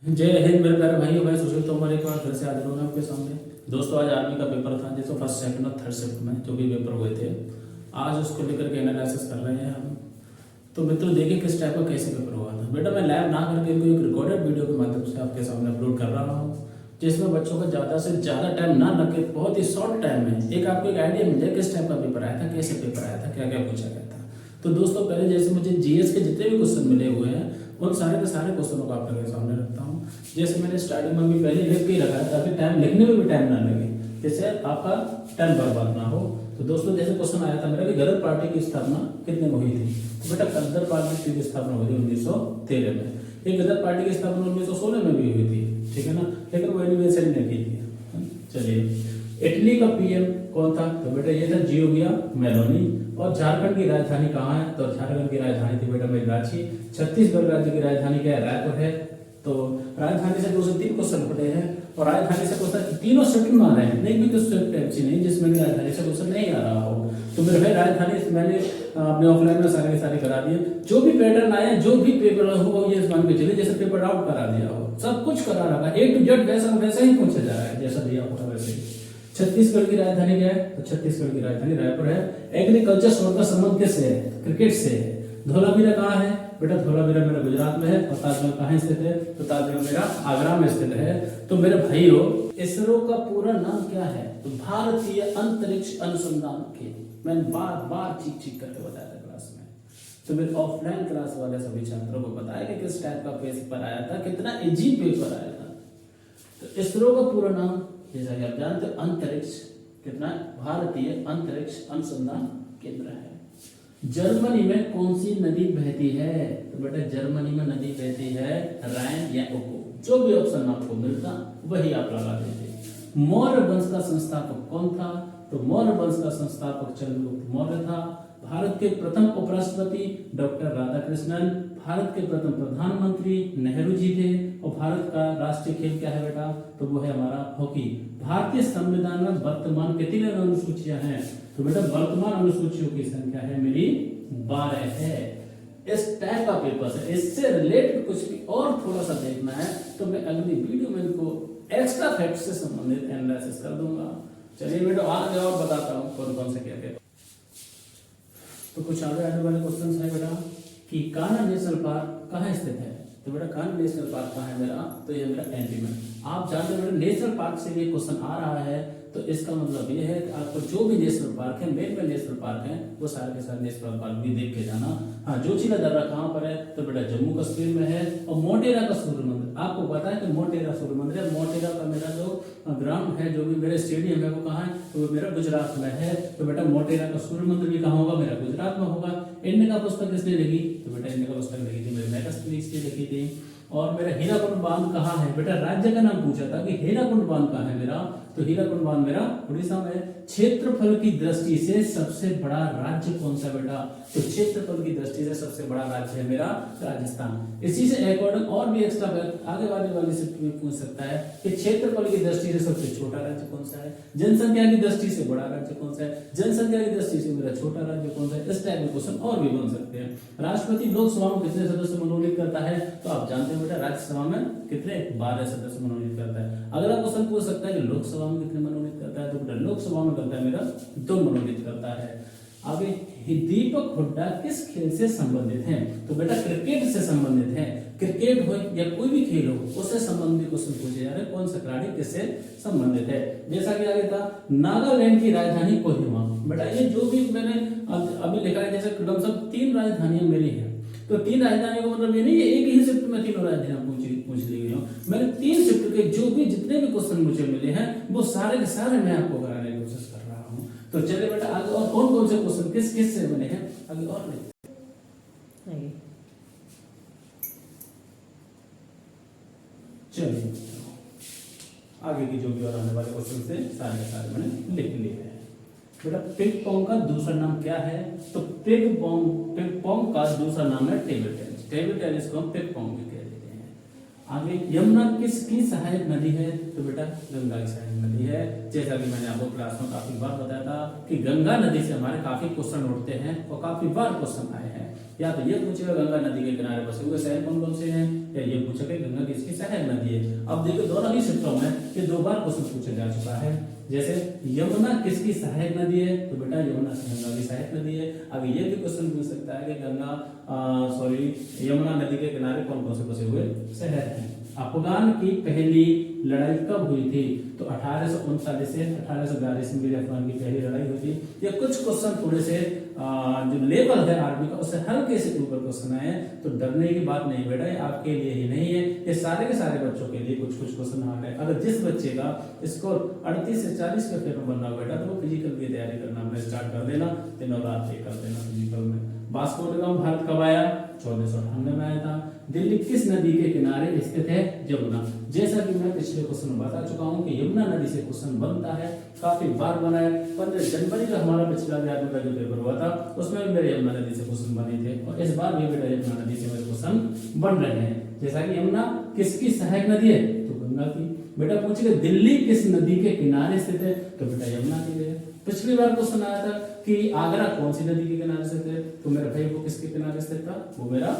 जय हिंद मेरे प्यारे भाइयों। मैं सुशील तोमर एक बार फिर से हाजिर हूँ आपके सामने। दोस्तों आज आर्मी का पेपर था जिसको फर्स्ट सेकंड और थर्ड शिफ्ट में जो भी पेपर हुए थे, आज उसको लेकर के एनालिसिस कर रहे हैं हम। तो मित्रों देखिए किस टाइप का कैसे पेपर हुआ था। बेटा मैं लाइव ना करके इनको एक रिकॉर्डेड वीडियो के माध्यम से आपके सामने अपलोड कर रहा हूँ, जिसमें बच्चों को ज़्यादा से ज़्यादा टाइम ना लगे, बहुत ही शॉर्ट टाइम में एक आपको एक आइडिया मिल जाए किस टाइप का पेपर आया था, कैसे पेपर आया था, क्या क्या पूछा गया था। तो दोस्तों पहले जैसे मुझे जीएस के जितने भी क्वेश्चन मिले हुए हैं उन सारे के सारे क्वेश्चनों को आप लोगों के सामने रखता हूँ। जैसे मैंने स्टार्टिंग में भी पहले लिख के ही रखा है ताकि टाइम लिखने में भी टाइम ना लगे, जैसे आपका टाइम बर्बाद ना हो। तो दोस्तों जैसे क्वेश्चन आया था मेरा कि गदर पार्टी की स्थापना कितने में हुई थी। तो बेटा गदर पार्टी की स्थापना हुई थी 1913 में। ये गदर पार्टी की स्थापना 1916 में भी हुई थी, ठीक है ना, लेकिन वो एनिवर्सरी नहीं की थी। चलिए इटली का पीएम कौन था। तो बेटा ये था जियोर्जियो मेलोनी। और झारखंड की राजधानी कहाँ है। तो झारखंड की राजधानी थी बेटा मेरी रांची। छत्तीसगढ़ राज्य की राजधानी क्या है, रायपुर है। तो राजधानी से 2 से 3 क्वेश्चन पड़े हैं और राजधानी से क्वेश्चन तीनों शिफ्ट में आ रहे हैं, नहीं भी तो शिफ्ट ऐसी नहीं जिसमें राजधानी से क्वेश्चन नहीं आ रहा हो। तो मेरे भाई राजधानी से मैंने अपने ऑफलाइन में सारे के सारे करा दिए। जो भी पैटर्न आए, जो भी पेपर हो, ये मान के चलिए जैसे पेपर आउट करा दिया हो, सब कुछ करा रखा है, A to Z वैसा ही पूछा जा रहा है जैसा दिया होगा वैसे ही। छत्तीसगढ़ की राजधानी क्या है। तो छत्तीसगढ़ की राजधानी रायपुर है। एग्रीकल्चर स्रोत का संबंध किससे है, क्रिकेट से है। धोलावीरा कहाँ है। बेटा धोलावीरा मेरा गुजरात में है। और ताजमहल कहाँ स्थित है। तो ताजमहल मेरा आगरा में स्थित है। तो मेरे भाइयों इसरो का पूरा नाम क्या है। तो भारतीय अंतरिक्ष अनुसंधान केंद्र। मैंने बार बार चीख करके बताया था क्लास में। तो मेरे ऑफलाइन क्लास वाले सभी छात्रों को बताया कि किस टाइप का पेपर आया था, कितना इजी पेपर आया था। तो इसरो का पूरा नाम जैसा कि आप जानते हो अंतरिक्ष कितना भारतीय अंतरिक्ष अनुसंधान केंद्र है। जर्मनी में कौन सी नदी बहती है। तो बेटा जर्मनी में नदी बहती है राइन या ओको। जो भी ऑप्शन आपको मिलता वही आप लगा देते। मौर्य वंश का संस्थापक कौन था। तो मौर्य वंश का संस्थापक चंद्रगुप्त मौर्य था। भारत के प्रथम उपराष्ट्रपति डॉक्टर राधाकृष्णन। भारत के प्रथम प्रधानमंत्री नेहरू जी थे। और भारत का राष्ट्रीय खेल क्या है बेटा। तो वो है हमारा हॉकी। भारतीय संविधान में वर्तमान कितनी अनुसूचियां हैं। तो बेटा वर्तमान अनुसूचियों की संख्या है मेरी 12 है। इस टाइप का पेपर है, इससे रिलेटेड कुछ भी और थोड़ा सा देखना है तो मैं अगली वीडियो में इनको एक्स्ट्रा फैक्ट से संबंधित एनालिसिस कर दूंगा। चलिए बेटा आगे और बताता हूँ कौन कौन से क्या क्या। तो कुछ आगे आने वाले क्वेश्चन है बेटा कि कान्हा नेशनल पार्क कहाँ स्थित है। तो बेटा कान्हा नेशनल पार्क कहाँ है मेरा। तो ये मेरा एमपी में। आप जानते हो बेटा नेशनल पार्क से ये क्वेश्चन आ रहा है तो इसका मतलब ये है कि आपको जो भी नेशनल पार्क है, मेन में नेशनल पार्क है, वो सारे के सारे नेशनल पार्क भी देख के जाना। हाँ जोशीला दर्रा कहाँ पर है। तो बेटा जम्मू कश्मीर में है। और मोटेरा का सूर्य मंदिर आपको पता है कि मोटेरा सूर्य मंदिर है। मोटेरा का मेरा जो ग्राउंड है, जो भी मेरे स्टेडियम है वो कहाँ है। तो वो मेरा गुजरात में है। तो बेटा मोटेरा का सूर्य मंदिर भी कहाँ होगा, मेरा गुजरात में होगा। इंडिया का पुस्तक किसने लिखी। तो बेटा इंडिया का पुस्तक लिखी थी मेरे मैकस ने लिखी थी। और मेरा हीराकुंड बांध कहाँ है। बेटा राज्य का नाम पूछा था कि हीराकुंड बांध कहाँ है मेरा। तो हीराकुंड बांध मेरा उड़ीसा में। क्षेत्रफल की दृष्टि से सबसे बड़ा राज्य कौन सा बेटा। तो क्षेत्रफल की दृष्टि से सबसे बड़ा राज्य है मेरा राजस्थान। इसी से अकॉर्डिंग और भी एक्स्ट्रा आगे वाली से पूछ सकता है कि क्षेत्रफल की दृष्टि से सबसे छोटा राज्य कौन सा है। जनसंख्या की दृष्टि से बड़ा राज्य कौन सा है। जनसंख्या की दृष्टि से मेरा छोटा राज्य कौन सा है। इस टाइप के क्वेश्चन और भी बन सकते हैं। राष्ट्रपति लोकसभा में कितने सदस्य मनोनीत करता है। तो आप जानते हो बेटा राज्यसभा में कितने 12 सदस्य मनोनीत करता है। अगला क्वेश्चन पूछ सकता है कि लोकसभा में कितने मनोनीत करता है। तो बेटा लोकसभा में करता है मेरा 2 मनोनीत करता है। आगे दीपक हुड्डा किस खेल से संबंधित हैं। तो बेटा क्रिकेट से संबंधित है। क्रिकेट हो या कोई भी खेल हो उससे संबंधित क्वेश्चन पूछे जा रहे हैं। कौन सा खिलाड़ी किससे संबंधित है। जैसा कि आगे था नागालैंड की राजधानी कोहिमा। बेटा ये जो भी मैंने अभी लिखा है, जैसे सब 3 राजधानियां मेरी है। तो 3 राजधानियों का मतलब ये नहीं है एक ही शिफ्ट में 3 राजधानियां पूछ ली गई हूँ। मैंने 3 शिफ्ट के जो भी जितने भी क्वेश्चन मुझे मिले हैं वो सारे के सारे मैं आपको कराने की कोशिश कर रहा हूँ। तो चलिए बेटा आगे और कौन कौन से क्वेश्चन किस किस से बने हैं आगे और नहीं। चलिए आगे की जो भी और आने वाले क्वेश्चन से सारे के सारे मैंने लिख लिए हैं। बेटा पिंग पोंग का दूसरा नाम क्या है। तो पिंग पोंग का दूसरा नाम है टेबल टेनिस। टेबल टेनिस को हम पिंग पोंग भी कह देते हैं। आगे यमुना किसकी सहायक नदी है। तो बेटा गंगा की सहायक नदी है। जैसा कि मैंने आपको क्लास में काफी बार बताया था कि गंगा नदी से हमारे काफी क्वेश्चन उठते हैं और काफी बार क्वेश्चन आए हैं। या तो ये पूछेगा गंगा नदी के किनारे बसे हुए शहर कौन कौन से हैं, या ये पूछेगा गंगा किसकी सहायक नदी है। अब देखो दोनों ही क्षेत्रों में ये 2 बार क्वेश्चन पूछा जा चुका है। जैसे यमुना किसकी सहायक नदी है, तो बेटा यमुना गंगा की सहायक नदी है। अब ये भी क्वेश्चन पूछ सकता है कि यमुना नदी के किनारे कौन कौन से बसे हुए शहर हैं। अफगान की पहली लड़ाई कब हुई थी, तो 1839 से 1811 ईस्वी में अफगान की पहली लड़ाई हुई थी। ये कुछ क्वेश्चन थोड़े से जो लेवल है आर्मी का उससे हल्के से ऊपर क्वेश्चन आए, तो डरने की बात नहीं बेटा, ये आपके लिए ही नहीं है, ये सारे के सारे बच्चों के लिए कुछ कुछ क्वेश्चन हार्ड है। अगर जिस बच्चे का स्कोर 38 से 40 के फेर में बनना बेटा, तो वो फिजिकल की तैयारी करना हमने स्टार्ट कर देना, दिनों रात ये कर देना फिजिकल में। वास्को डी गामा भारत कब आया, 1498 में आया था। दिल्ली किस नदी के किनारे स्थित है, यमुना। जैसा कि मैं पिछले क्वेश्चन में बता चुका हूं कि यमुना नदी से क्वेश्चन बनता है, काफी बार बना है। 15 जनवरी का हमारा पिछला 11वीं का जो पेपर हुआ था उसमें भी मेरे यमुना नदी से क्वेश्चन बने थे, और इस बार भी बेटा यमुना नदी से मेरे क्वेश्चन बन रहे हैं। जैसा कि यमुना किसकी सहायक नदी है, तो गंगा की। बेटा पूछेगा दिल्ली किस नदी के किनारे स्थित है, तो बेटा यमुना की है। पिछली बार क्वेश्चन आया था कि आगरा कौन सी नदी के किनारे स्थित है, तो मेरा भाई वो किसके किनारे स्थित था, वो मेरा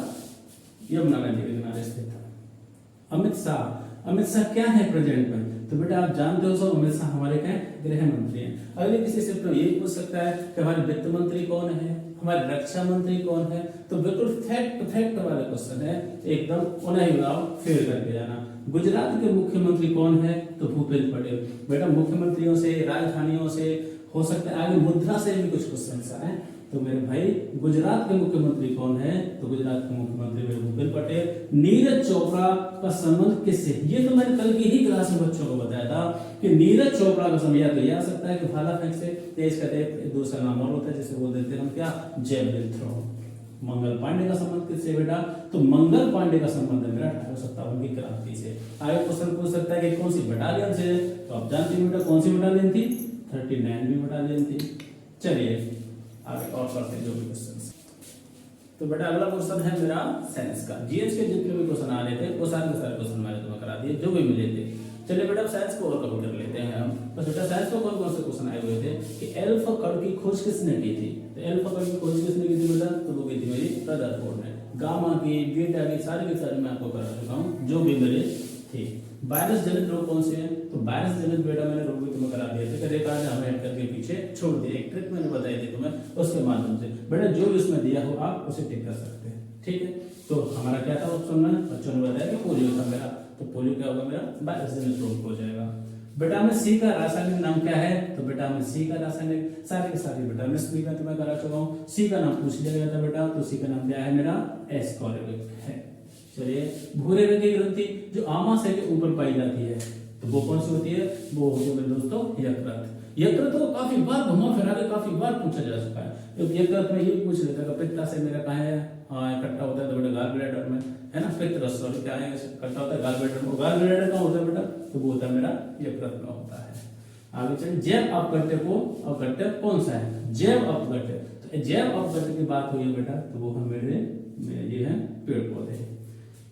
यमुना नदी के किनारे स्थित था। अमित शाह क्या है प्रेजेंट में, तो बेटा आप जानते हो सब, अमित शाह हमारे क्या गृह मंत्री हैं। अगले किसी से तो ये पूछ सकता है कि हमारे वित्त मंत्री कौन है, हमारे रक्षा मंत्री कौन है, तो बिल्कुल फैक्ट वाले क्वेश्चन है, एकदम उन्हें बताओ फेल करके जाना। गुजरात के मुख्यमंत्री कौन है, तो भूपेंद्र पटेल। बेटा मुख्यमंत्रियों से, राजधानियों से, हो सकता है आगे मुद्रा से भी कुछ क्वेश्चन आए, तो मेरे भाई गुजरात के मुख्यमंत्री कौन है, तो गुजरात के मुख्यमंत्री मेरे भूपेंद्र पटेल। नीरज चोपड़ा का संबंध किससे, ये तो मैंने कल की ही क्लास में बच्चों को बताया था कि नीरज चोपड़ा का संबंध या तो ये आ सकता है कि भाला फेंक से, तेज का दूसरा नाम और होता है जिसे बोल देते हैं हम क्या, जैवलिन थ्रो। मंगल पांडे का संबंध किससे बेटा, तो मंगल पांडे का संबंध है मेरा 1857 की क्रांति से। आगे क्वेश्चन पूछ सकता है कि कौन सी बटालियन से, तो आप जानते हैं बेटा कौन सी बटालियन थी, 39वीं बटालियन थी। चलिए आगे और करते हैं जो भी क्वेश्चन। तो बेटा अगला क्वेश्चन है मेरा साइंस का। जीएस के जितने भी क्वेश्चन आ रहे थे वो सारे के सारे क्वेश्चन मैंने तुम्हें करा दिए जो भी मिले थे। चलिए बेटा साइंस को और कवर कर लेते हैं हम। तो बेटा साइंस को कौन कौन से क्वेश्चन आए हुए थे कि एल्फा कण की खोज किसने की थी, तो एल्फा कण की खोज किसने की थी बेटा, तो वो की थी मेरी रदरफोर्ड ने। गामा की, बीटा की, सारी के सारे मैं आपको करा चुका हूँ जो भी मेरे थे। वायरस जनित रोग कौन से हैं, तो वायरस जनित बेटा मैंने रोग भी तुम्हें करा दिए थे, रेखा ने हमें हट करके पीछे छोड़ दिया, एक ट्रिक मैंने बताई थी तुम्हें, उसके माध्यम से बेटा जो भी उसमें दिया हो आप उसे टिक कर सकते हैं। ठीक है, तो हमारा क्या था ऑप्शन में, बच्चों ने बताया कि पोलियो था मेरा, तो पोलियो क्या होगा मेरा, वायरस जनित रोग हो जाएगा। विटामिन सी का रासायनिक नाम क्या है, तो विटामिन सी का रासायनिक सारे के सारे विटामिन भी मैं तुम्हें करा चुका हूँ। सी का नाम पूछ लिया गया था बेटा, तो सी का नाम क्या है मेरा, एस्कॉर्बिक है। चलिए भूरे रंग की ग्रंथि जो आमाशय के ऊपर पाई जाती है, तो वो कौन सी होती है, वो होती है मेरे दोस्तों यकृत। यकृत को काफी बार घुमा फिरा के काफी बार पूछा जा चुका है। यकृत में ये पूछ लेता है पित्ताशय मेरा कहाँ है, हाँ इकट्ठा होता है तो बेटा गाल ब्लैडर में है ना, पित्त रस सॉरी क्या है इकट्ठा होता है गाल ब्लैडर में। गाल ब्लैडर कहाँ होता है बेटा, तो वो होता है मेरा यकृत में होता है। आगे चलिए जैव अपघट्य को अपघट्य कौन सा है, जैव अपघट्य। तो जैव अपघट्य की बात हुई है बेटा, तो वो हम मेरे ये है पेड़ पौधे।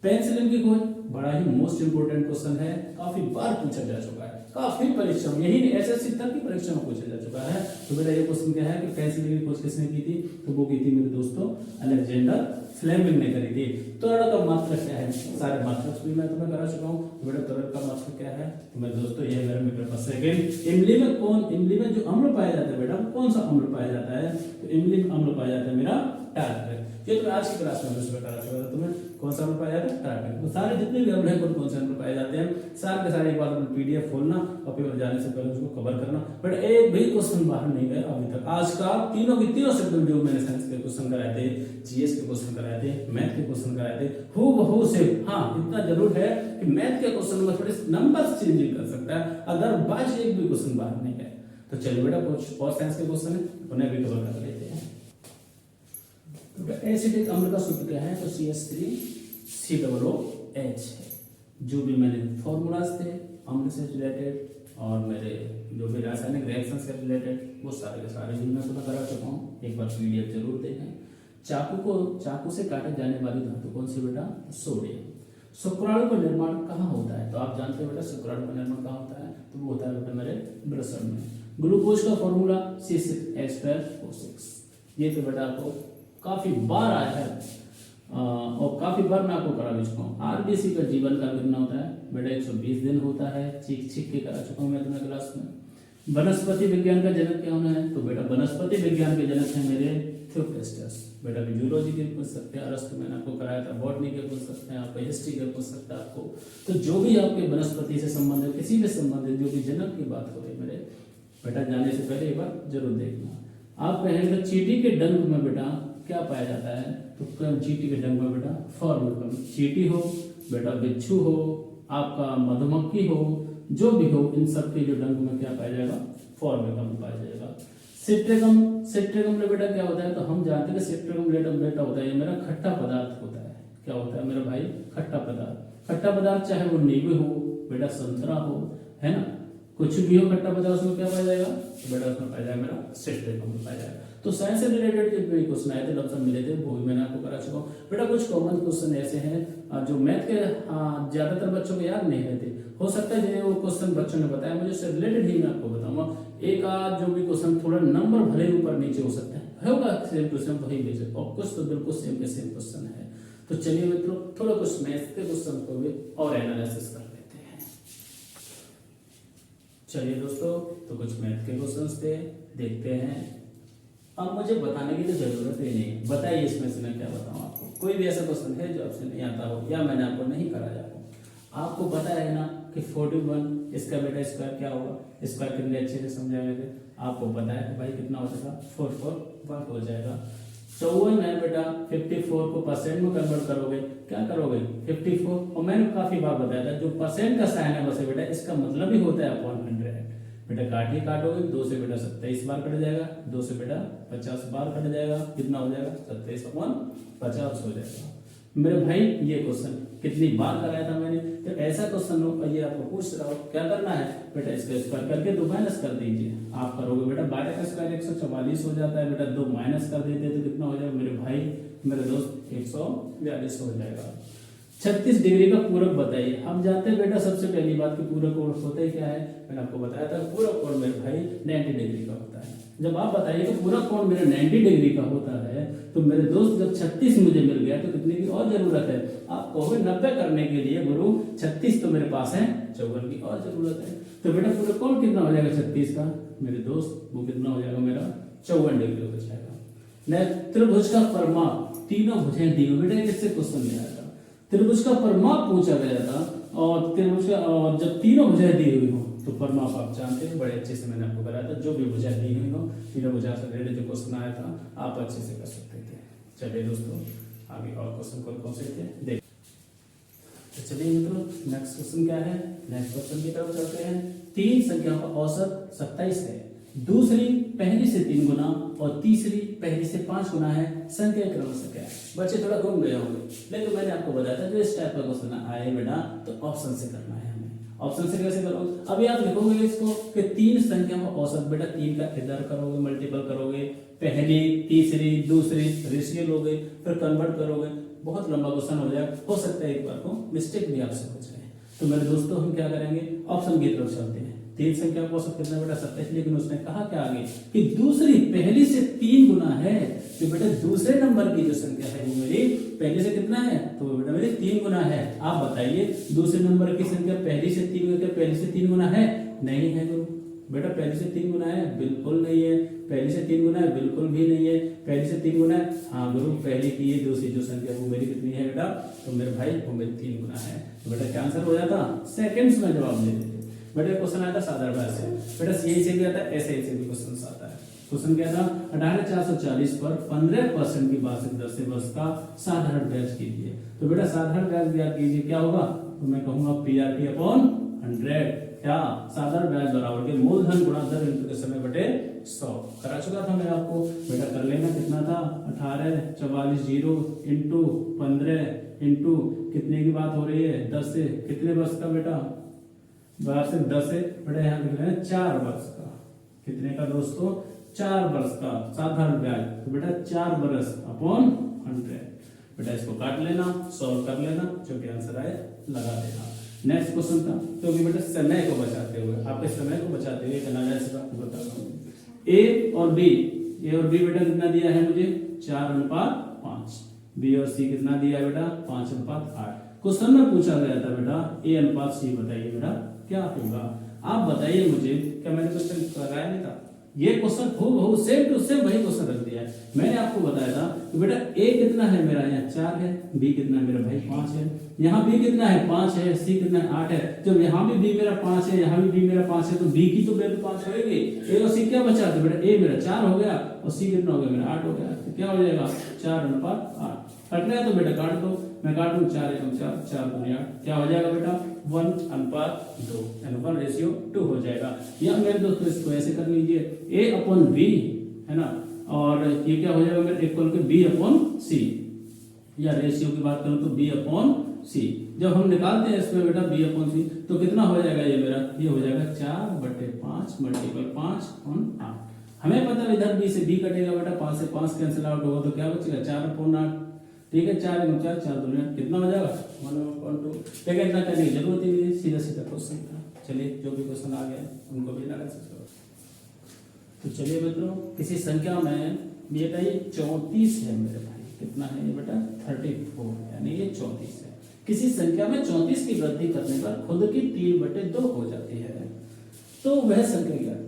पेनिसिलिन की खोज बड़ा ही मोस्ट इंपोर्टेंट क्वेश्चन है, काफी बार पूछा जा चुका है, काफी परीक्षा में, यही नहीं एसएससी तक की परीक्षा में पूछा जा चुका है। तो बेटा ये क्वेश्चन क्या है कि पेनिसिलिन की खोज किसने की थी, तो वो की थी मेरे दोस्तों अलेक्जेंडर फ्लेमिंग ने करी थी। त्वरण का मात्रक क्या है, सारे मात्रक भी मैं तुम्हें करा चुका हूँ। तो बेटा त्वरण का मात्रक क्या है, तो मेरे दोस्तों ये है मेरा मीटर पर सेकंड। इमली में इमली में जो अम्ल पाया जाता है बेटा, कौन सा अम्ल पाया जाता है, तो इमली में अम्ल पाया जाता है मेरा टार्टरिक। ये तो आज की क्लास में उसमें करा चुका था तुम्हें, कौन सा अम्ल पाया जाता है, टार्टरिक। तो सारे जितने भी अम्ल हैं कौन से अम्ल पाए जाते हैं, सारे के सारे एक बार पीडीएफ खोलना और पेपर जाने से पहले उसको कवर करना। बट एक भी क्वेश्चन बाहर नहीं गया अभी तक। आज का तीनों की तीनों शब्द वीडियो मैंने साइंस के क्वेश्चन कराए थे, जीएस के क्वेश्चन कराए थे, मैथ के क्वेश्चन कराए थे, हूबहू से। हाँ इतना जरूर है कि मैथ के क्वेश्चन में थोड़े नंबर चेंजिंग कर सकता है, अदरवाइज एक भी क्वेश्चन बाहर नहीं है। तो चलिए बेटा कुछ और साइंस के क्वेश्चन है उन्हें भी कवर कर लेते हैं। एसिडिक अम्ल का सूत्र क्या है, तो CH3COOH है। जो भी मैंने फॉर्मूलाज थे अम्ल से रिलेटेड और मेरे जो भी रासायनिक रिएक्शन से रिलेटेड वो सारे के सारे भी मैं तुम्हें करा चुका हूँ, एक बार पीडीएफ जरूर देखें। चाकू से काटे जाने वाली धातु कौन सी बेटा, सोडियम। शुक्राणु का निर्माण कहाँ होता है, तो आप जानते हैं बेटा शुक्राणु का निर्माण कहाँ होता है, तो वो होता है बेटा मेरे वृषण में। ग्लूकोज का फॉर्मूला C6H12O6। ये तो बेटा आपको काफी बार आया है और काफी बार मैं आपको करा भी चुका हूँ। आरबीसी का जीवन काल कितना होता है बेटा? 120 दिन होता है। चीख चीख के करा चुका हूँ मैं तुम्हें क्लास में। वनस्पति विज्ञान का जनक क्या होना है? तो बेटा वनस्पति विज्ञान के जनक है मेरे थियोफ्रेस्टस। बेटा जूलॉजी के पूछ सकते हैं, अरस्तु मैंने आपको कराया था, बॉटनी के पूछ सकते हैं, आपको हिस्ट्री के पूछ सकता है आपको। तो जो भी आपके वनस्पति से संबंधित किसी भी संबंधित जो भी जनक की बात हो रही मेरे बेटा, जाने से पहले एक बार जरूर देखना। आप कहेंगे चींटी के डंक में बेटा क्या पाया जाता है? तो चींटी के डंक में बेटा फॉर्मिकम। चींटी हो बेटा, बिच्छू हो, आपका मधुमक्खी हो, जो भी हो, इन सब के जो डंक में क्या पाया जाएगा? फॉर्मिकम पाया जाएगा। सिट्रिकम, सिट्रिकम बेटा क्या होता है? तो हम जानते हैं कि सिट्रिकम बेटा होता है ये मेरा खट्टा पदार्थ होता है। क्या होता है मेरा भाई? खट्टा पदार्थ। खट्टा पदार्थ चाहे वो नींबू हो बेटा, संतरा हो, है ना, कुछ भी हो खट्टा पदार्थ, उसमें क्या पाया जाएगा? तो बेटा उसमें पाया जाएगा मेरा सिट्रिकम पाया जाएगा। तो साइंस से रिलेटेड जितने क्वेश्चन आए थे, लमसम मिले थे, वो भी मैंने आपको करा चुका हूँ बेटा। कुछ कॉमन क्वेश्चन ऐसे हैं जो मैथ के ज्यादातर बच्चों को याद नहीं रहते। हो सकता है जो क्वेश्चन बच्चों ने बताया मुझे उससे रिलेटेड ही मैं आपको बताऊंगा। एक आध जो भी क्वेश्चन थोड़ा नंबर भले ऊपर नीचे हो सकता है, होगा सेम टू सेम वही बेसिक, और कुछ तो बिल्कुल सेम के सेम क्वेश्चन है। तो चलिए मित्रों, थोड़ा कुछ मैथ के क्वेश्चन को भी और एनालिसिस कर लेते हैं। चलिए दोस्तों, तो कुछ मैथ के क्वेश्चंस थे, देखते हैं। अब मुझे बताने की तो जरूरत ही नहीं, बताइए इसमें से मैं क्या बताऊं आपको। कोई भी ऐसा क्वेश्चन है जो आपसे नहीं आता हो या मैंने आपको नहीं कराया हो। आपको पता है ना कि 41 इसका बेटा स्क्वायर क्या होगा? स्क्वायर कितने अच्छे से समझाएंगे। आपको पता है भाई कितना हो जाएगा? 4 हो जाएगा। 54 है बेटा, 54 को परसेंट में कन्वर्ट करोगे, क्या करोगे? 54। और मैंने काफी बार बताया था जो परसेंट का साइन है वैसे बेटा इसका मतलब ही होता है अपॉन 100। बेटा काट ही काटोगे, 2 से बेटा 27 बार कट जाएगा, 2 से बेटा 50 बार कट जाएगा, कितना हो जाएगा? 27/50 हो जाएगा। मेरे भाई ये क्वेश्चन कितनी बार कराया था मैंने, तो ऐसा क्वेश्चन हो ये आपको पूछ रहा हो, क्या करना है बेटा? इसका स्क्वायर करके 2 माइनस कर दीजिए। आप करोगे बेटा 12 का स्क्वायर 144 हो जाता है बेटा, 2 माइनस कर देते तो कितना हो जाएगा मेरे भाई मेरे दोस्त? 142 हो जाएगा। 36 डिग्री का पूरक बताइए। हम जानते हैं बेटा सबसे पहली बात कि पूरक कोण होता ही क्या है, मैंने आपको बताया था पूरक कोण मेरे भाई 90 डिग्री का होता है। जब आप बताइए कि पूरक कोण मेरे 90 डिग्री का होता है तो मेरे दोस्त जब 36 मुझे मिल गया तो कितने की और जरूरत है? आप कहोगे 90 करने के लिए गुरु 36 तो मेरे पास है, 54 की और जरूरत है। तो बेटा पूरक कोण कितना हो जाएगा 36 का मेरे दोस्त? वो कितना हो जाएगा मेरा? 54 डिग्री हो जाएगा। त्रिभुज का परिमाप, तीनों भुजाएं दी हुई बेटा, किससे क्वेश्चन में आया था? त्रिभुज का परिमाप पूछा गया था और त्रिभुज का, और जब तीनों भुजाएं दी हुई हो तो परिमाप आप जानते हैं बड़े अच्छे से मैंने आपको बताया था। जो भी भुजाएं दी हुई हो, तीनों भुजा से रिलेटेड जो क्वेश्चन आया था आप अच्छे से कर सकते थे। चलिए दोस्तों, आगे और क्वेश्चन कौन से थे देख। तो चलिए मित्रों, नेक्स्ट क्वेश्चन क्या है? नेक्स्ट क्वेश्चन की तरफ चलते हैं। 3 संख्याओं का औसत 27 है, दूसरी पहली से 3 गुना और तीसरी पहली से 5 गुना है, संख्या क्रमशः क्या है? बच्चे थोड़ा घूम गए होंगे, लेकिन मैंने आपको बताया था जो इस टाइप का क्वेश्चन आए बेटा तो ऑप्शन से करना है हमें। ऑप्शन से कैसे करोगे? अभी आप लिखोगे इसको कि 3 संख्या का औसत बेटा 3 का इधर करोगे, मल्टीपल करोगे, पहली तीसरी दूसरी रेशियो लोगे, फिर कन्वर्ट करोगे, बहुत लंबा क्वेश्चन हो जाएगा। हो सकता है एक बार को मिस्टेक भी आपसे हो जाए। तो मेरे दोस्तों हम क्या करेंगे? ऑप्शन की तरफ चलते हैं। 3 संख्या का औसत कितना बेटा? 27, लेकिन उसने कहा क्या आगे कि दूसरी पहली से 3 गुना है, तो बेटा दूसरे नंबर की जो संख्या है वो मेरी पहले से कितना है? तो बेटा मेरी 3 गुना है। आप बताइए दूसरे नंबर की संख्या पहली से 3 गुना, पहली से 3 गुना है? नहीं है गुरु बेटा। पहली से 3 गुना है? बिल्कुल नहीं है। पहली से 3 गुना है? बिल्कुल भी नहीं है। पहली से 3 गुना है? हाँ गुरु, पहली की ये दूसरी जो संख्या वो मेरी कितनी है बेटा? तो मेरे भाई वो मेरी 3 गुना है। तो बेटा क्या आंसर हो जाता? सेकंड्स में जवाब दे देते। बेटा क्वेश्चन आया था साधारण ब्याज से, बेटा सीए से भी आता है, ऐसे से भी क्वेश्चन आता है। क्वेश्चन क्या था? 18,440 पर 15% की वार्षिक दर से वर्ष का साधारण ब्याज कीजिए। तो बेटा साधारण ब्याज ज्ञात कीजिए, क्या होगा? तो मैं कहूंगा PRT अपॉन 100। क्या? साधारण ब्याज बराबर के मूलधन गुणा दर इंटू के समय बटे 100 करा चुका था मैं आपको। बेटा कर लेना, कितना था? 18,44 0 इंटू 15 इंटू कितने की बात हो रही है? 10 से कितने वर्ष का बेटा? वार्षिक 10 से बेटा यहाँ लिख रहे हैं 4 वर्ष का। कितने का दोस्तों? 4 वर्ष का साधारण ब्याज। तो बेटा 4 वर्ष अपॉन 100। बेटा इसको काट लेना, सॉल्व कर लेना, जो भी आंसर आए लगा देना। नेक्स्ट क्वेश्चन था तो बेटा समय को बचाते हुए, आपके समय को बचाते हुए एनालिसिस आपको बता रहा हूँ। ए और बी बेटा कितना दिया है मुझे? 4:5। बी और सी कितना दिया बेटा 5:8। क्वेश्चन में पूछा गया था बेटा A/C बताइए बेटा क्या होगा। आप बताइए मुझे, क्या मैंने क्वेश्चन लगाया नहीं था? ये क्वेश्चन हूबहू सेम टू सेम वही क्वेश्चन रख दिया है। मैंने आपको बताया था कि बेटा A कितना है मेरा, यहाँ 4 है, B कितना मेरा भाई 5 है, यहाँ B कितना है 5 है, C कितना है 8 है। जब यहाँ भी B मेरा 5 है, यहाँ भी B मेरा 5 है, तो B की तो वैल्यू 5 होगी। A और C क्या बचा? तो बेटा A मेरा 4 हो गया और C कितना हो गया मेरा 8 हो गया। तो क्या हो जाएगा 4:8। कटना है तो बेटा काट दो, मैं काटूं 4×4 4×8 क्या हो जाएगा बेटा 1:2 यानी 1:2 हो जाएगा। या मेरे दोस्तों इसको ऐसे कर लीजिए A/B है ना, और ये क्या हो जाएगा मेरे इक्वल के B/C, या रेशियो की बात करूं तो B/C। जब हम निकालते हैं इसमें बेटा B/C तो कितना हो जाएगा ये मेरा, ये हो जाएगा 4/5 मल्टीपल 5/8। हमें पता है इधर B से B कटेगा बेटा, 5 से 5 कैंसिल आउट होगा तो क्या बचेगा 4/8। ठीक है 4×4 4×2 कितना हो जाएगा 1/2। लेकिन इतना करने की जरूरत ही नहीं है, सीधा सीधा क्वेश्चन था। चलिए जो भी क्वेश्चन आ गया उनको भी लगा सकते हो। तो चलिए मित्रों, किसी संख्या में बेटा ये 34 है मेरे भाई, कितना है ये बेटा 34 यानी ये 34 है। किसी संख्या में 34 की वृद्धि करने पर खुद की 3/2 हो जाती है, तो वह संख्या क्या है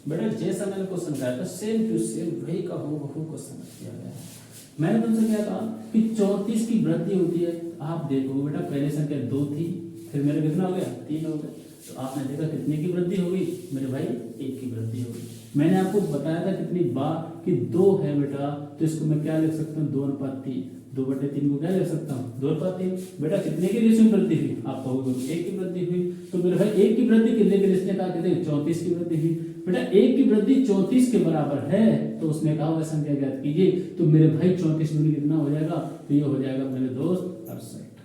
बेटा? जैसा मैंने क्वेश्चन कहा था सेम टू सेम वही का हूबहू क्वेश्चन किया गया है। मैंने तुमसे क्या कहा कि 34 की वृद्धि होती है। आप देखो बेटा पहले संख्या 2 थी, फिर मेरे कितना हो गया 3 हो गया, तो आपने देखा कितने की वृद्धि होगी मेरे भाई 1 की वृद्धि होगी। मैंने आपको बताया था कितनी बार कि 2 है बेटा, तो इसको मैं क्या लिख सकता हूँ 2:3। 2/3 को क्या लिख सकता हूँ 2/3। बेटा कितने की रेशियो में वृद्धि हुई? आप कहोगे 1 की वृद्धि हुई, तो मेरे भाई 1 की वृद्धि कितने की रेशियो कहा कहते हैं 34 की वृद्धि हुई। बेटा 1 की वृद्धि 34 के बराबर है, तो उसने कहा वह संख्या ज्ञात कीजिए। तो मेरे भाई 34 दूनी कितना हो जाएगा, तो ये हो जाएगा मेरे दोस्त 68।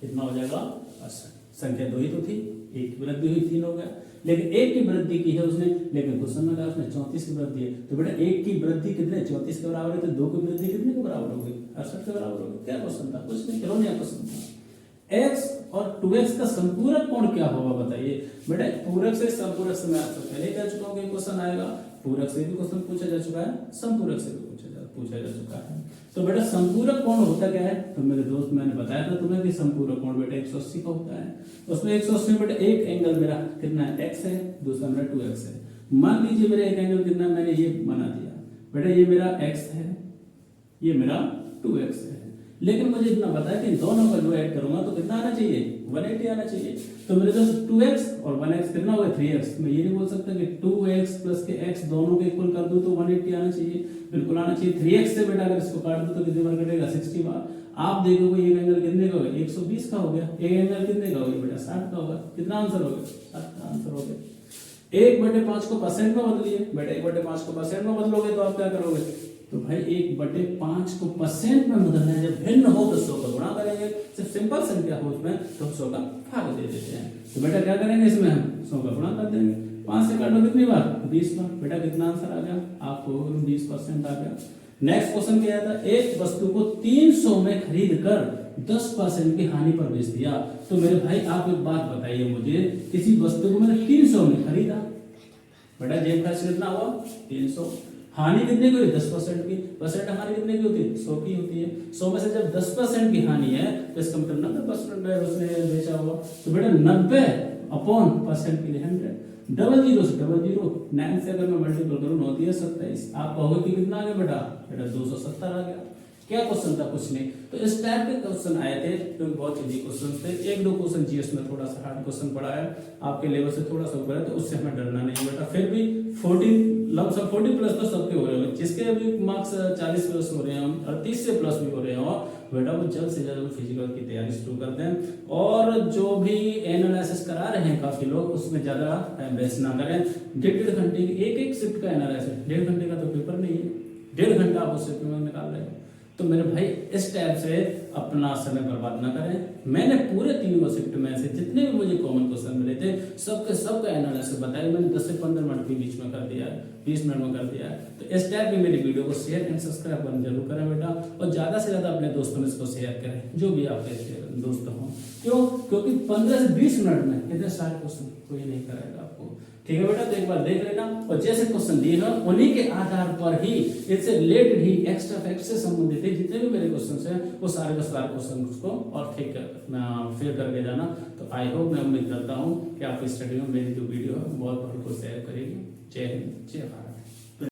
कितना हो जाएगा 68। संख्या 2 ही तो थी, 1 की वृद्धि हुई 3 हो गया, लेकिन 1 की वृद्धि की है उसने, लेकिन क्वेश्चन में कहा उसने 34 की वृद्धि है। तो बेटा 1 की वृद्धि कितने 34 के बराबर है, तो 2 की वृद्धि कितने के बराबर होगी 68 के बराबर होगी। क्या क्वेश्चन था? कुछ नहीं, करो क्वेश्चन था। x और 2x का संपूरक कोण क्या होगा बताइए। बेटा पूरक से संपूरक से मैं आपसे पहले कह चुका हूं कि क्वेश्चन आएगा, पूरक से भी क्वेश्चन पूछा जा चुका है, संपूरक से भी पूछा जा चुका है। तो बेटा संपूरक कोण होता क्या है? तो मेरे दोस्त मैंने बताया था तुम्हें कि संपूरक कोण बेटा 180 का होता है। उसमें 180 में बेटा एक एंगल मेरा कितना है x है, दूसरा मेरा 2x है। मान लीजिए मेरा एक एंगल कितना, मैंने ये बना दिया बेटा, ये मेरा x है, ये मेरा 2x है, लेकिन मुझे इतना पता है कि दोनों का जो ऐड करूंगा तो कितना आना चाहिए 180 आना चाहिए। तो मेरे दोस्त 2x और 1x कितना होगा 3x। मैं ये नहीं बोल सकता कि 2x प्लस के x दोनों को इक्वल कर दूं तो 180 आना चाहिए, बिल्कुल आना चाहिए। 3x से बेटा अगर इसको काट दूं तो कितनी बार कटेगा 60 बार। आप देखोगे एक एंगल कितने का होगा 120 का हो गया, एक एंगल कितने का होगा बेटा 60 का होगा। कितना आंसर हो गया 60 का आंसर हो गया। 1/5 को परसेंट में बदलिए बेटा, 1/5 को परसेंट में बदलोगे तो आप क्या करोगे, तो भाई 1/5 को परसेंट में बदलना है। जब भिन्न हो तो 100 का गुणा करेंगे, सिर्फ सिंपल संख्या हो उसमें तो हम 100 का भाग दे देते हैं। तो बेटा क्या करेंगे इसमें हम 100 का गुणा कर देंगे। 5 से काटो कितनी बार 20 बार। बेटा कितना आंसर आ गया आपको 20% आ गया। नेक्स्ट क्वेश्चन क्या था, एक वस्तु को 300 में खरीद कर 10% की हानि पर बेच दिया। तो मेरे भाई आप एक बात बताइए मुझे, किसी वस्तु को मैंने 300 में खरीदा, बेटा जेब खर्च कितना हुआ 300, हानि कितने की हुई 10% की। परसेंट हमारी कितने की होती है 100 की होती है। 100 में से जब 10% की हानि है तो इसका मतलब 90% उसने बेचा होगा। तो बेटा 90/% के लिए 100, 00 से 00, 9 से अगर मैं मल्टीपल करूं 9 × 27, आप कहोगे कि कितना आ गया बेटा 270 आ गया। क्या क्वेश्चन था, कुछ नहीं। तो इस टाइप के क्वेश्चन आए थे जो बहुत इजी क्वेश्चन थे। 1-2 क्वेश्चन जीएस में थोड़ा सा हार्ड क्वेश्चन पड़ा है, आपके लेवल से थोड़ा सा ऊपर है, तो उससे हमें डरना नहीं बेटा। फिर भी 40 प्लस तो सबके हो रहे हैं, जिसके भी मार्क्स 40 प्लस हो रहे हैं और 30 से प्लस भी हो रहे हो बेटा, वो जल्द से जल्द फिजिकल की तैयारी शुरू कर दें। और जो भी एनालिसिस करा रहे हैं काफी लोग, उसमें ज्यादा बहस ना करें। 1.5 घंटे की एक शिफ्ट का एनालिसिस, 1.5 घंटे का तो पेपर नहीं है, 1.5 घंटा आप उस शिफ्ट में निकाल रहे हो। तो मेरे भाई इस टाइप से अपना समय बर्बाद ना करें। मैंने पूरे 3 शिफ्ट में से जितने भी मुझे कॉमन क्वेश्चन मिले थे सबका एनालिसिस बताया मैंने। 10 से 15 मिनट के बीच में कर दिया है, 20 मिनट में कर दिया है। तो इस टाइप की मेरी वीडियो को शेयर एंड सब्सक्राइब जरूर करें बेटा, और ज्यादा से ज्यादा अपने दोस्तों में इसको शेयर करें, जो भी आपके दोस्त हो। क्यों? क्योंकि 15 से 20 मिनट में इतने सारे क्वेश्चन कोई नहीं कराएगा आपको। ठीक है बेटा, तो एक बार देख लेना, और जैसे क्वेश्चन दिए हैं उन्हीं के आधार पर ही, इससे रिलेटेड ही एक्स्ट्रा फैक्ट से संबंधित है जितने भी मेरे क्वेश्चन हैं वो सारे के सारे क्वेश्चन को और ठीक फिल करके जाना। तो आई होप, मैं उम्मीद करता हूँ कि आपकी स्टडी में मेरी जो वीडियो है बहुत बहुत शेयर करेगी। जय हिंद, जय भारत।